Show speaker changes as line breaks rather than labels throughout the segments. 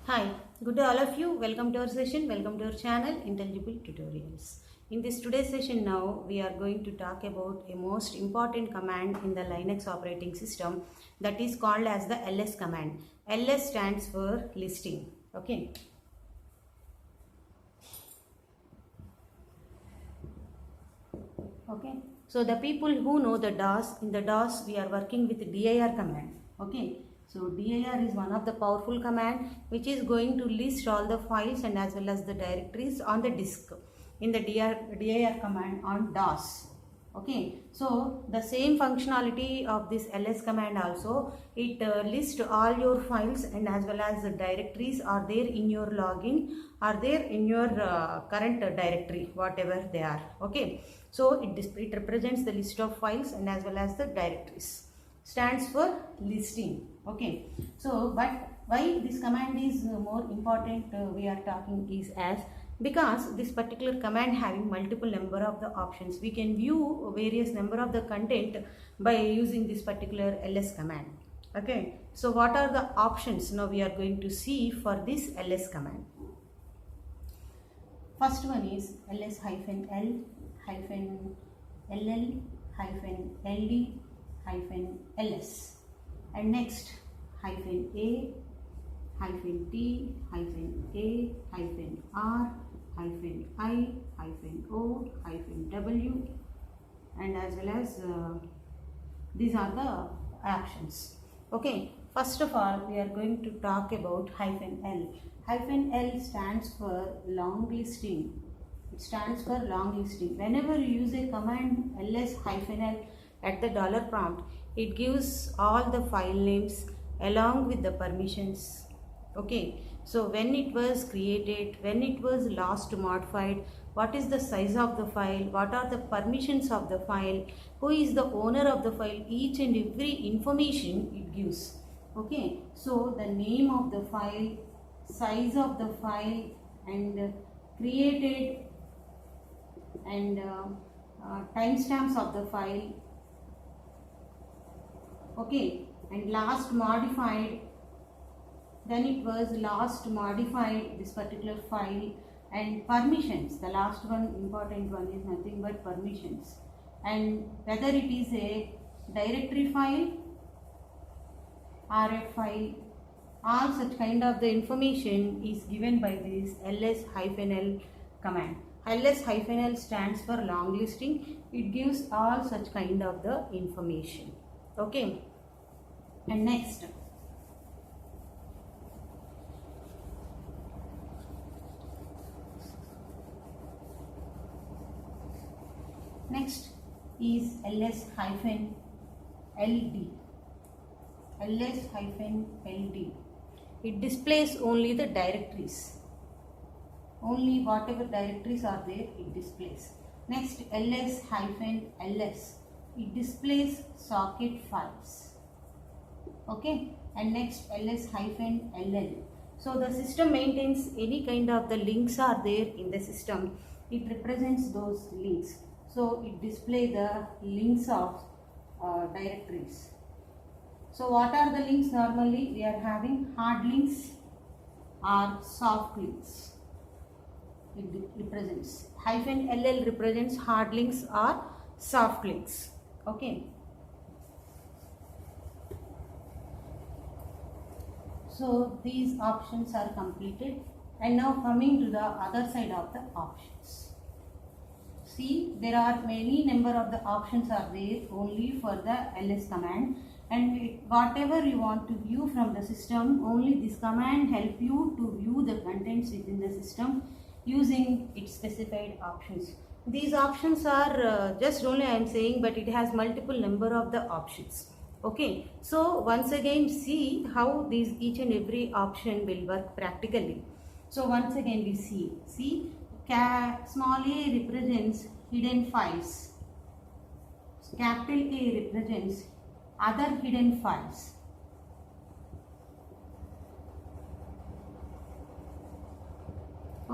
Hi, good day all of you. Welcome to our session. Welcome to our channel Intelligible Tutorials. In this today's session now, we are going to talk about a most important command in the Linux operating system that is called as the ls command. Ls stands for listing. Okay. Okay. So the people who know the DOS, in the DOS we are working with dir command. Okay. So dir is one of the powerful command which is going to list all the files and as well as the directories on the disk in the dir command on DOS. Okay, so the same functionality of this ls command also, it lists all your files and as well as the directories are there in your login, are there in your current directory, whatever they are. Okay, so it represents the list of files and as well as the directories, stands for listing. Okay, so but why this command is more important, we are talking is as because this particular command having multiple number of the options, we can view various number of the content by using this particular ls command. Okay, so what are the options now we are going to see for this ls command? First one is ls -l -ll -ld -ls, and next -a -t -a -r -i -o -w, and as well as these are the actions. Okay, first of all we are going to talk about -l. -l stands for long listing. It stands for long listing. Whenever you use a command ls -l at the dollar prompt, it gives all the file names along with the permissions. Okay, so when it was created, when it was last modified, what is the size of the file, what are the permissions of the file, who is the owner of the file, each and every information it gives. Okay, so the name of the file, size of the file, and created and timestamps of the file. Okay, and last modified, then it was last modified this particular file, and permissions, the last one important one is nothing but permissions, and whether it is a directory file, rf file, all such kind of the information is given by this ls -l command. ls -l stands for long listing. It gives all such kind of the information. Okay, and next is ls -ld. ls -ld, it displays only the directories, only whatever directories are there it displays. Next ls -ls, it displays socket files. Okay, and next ls -ll, so the system maintains any kind of the links are there in the system, it represents those links, so it display the links of directories. So what are the links? Normally we are having hard links or soft links. It represents -ll represents hard links or soft links. Okay, so these options are completed, and now coming to the other side of the options. See, there are many number of the options are there only for the ls command, and whatever you want to view from the system, only this command help you to view the contents within the system using its specified options. These options are just only I am saying, but it has multiple number of the options. Okay, so once again see how these each and every option will work practically. So once again we see small a represents hidden files, capital A represents other hidden files.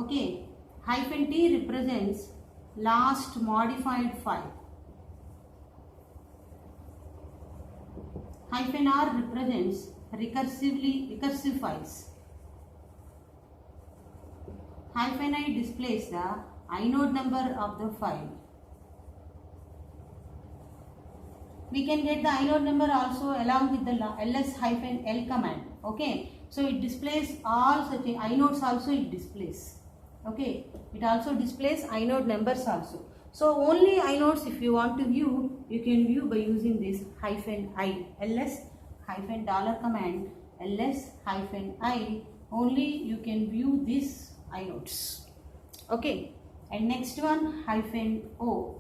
Okay, -t represents last modified file. -r represents recursive files. hyphen I displays the inode number of the file. We can get the inode number also along with the ls-l command. Okay, so it displays all such inodes also it displays. Okay, it also displays inode numbers also. So only inodes if you want to view, you can view by using this -i, ls-$ command, ls-i, only you can view these inodes. Okay, and next one -o,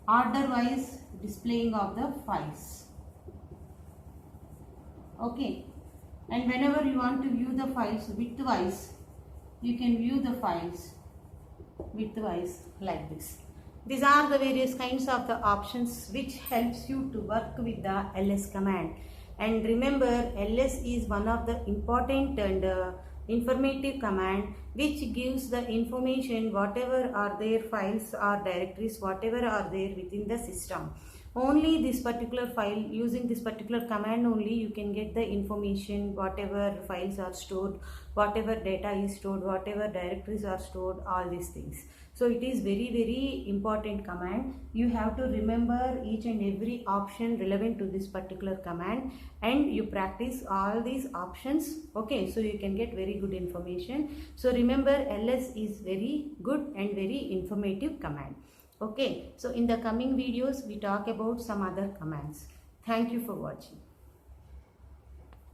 order wise displaying of the files. Okay, and whenever you want to view the files widthwise, you can view the files widthwise like this. These are the various kinds of the options which helps you to work with the ls command. And remember, ls is one of the important and informative command which gives the information whatever are their files or directories, whatever are there within the system. Only this particular file, using this particular command only, you can get the information, whatever files are stored, whatever data is stored, whatever directories are stored, all these things. So it is very important command. You have to remember each and every option relevant to this particular command, and you practice all these options. Okay, so you can get very good information. So remember, ls is very good and very informative command. Okay, so in the coming videos we talk about some other commands. Thank you for watching.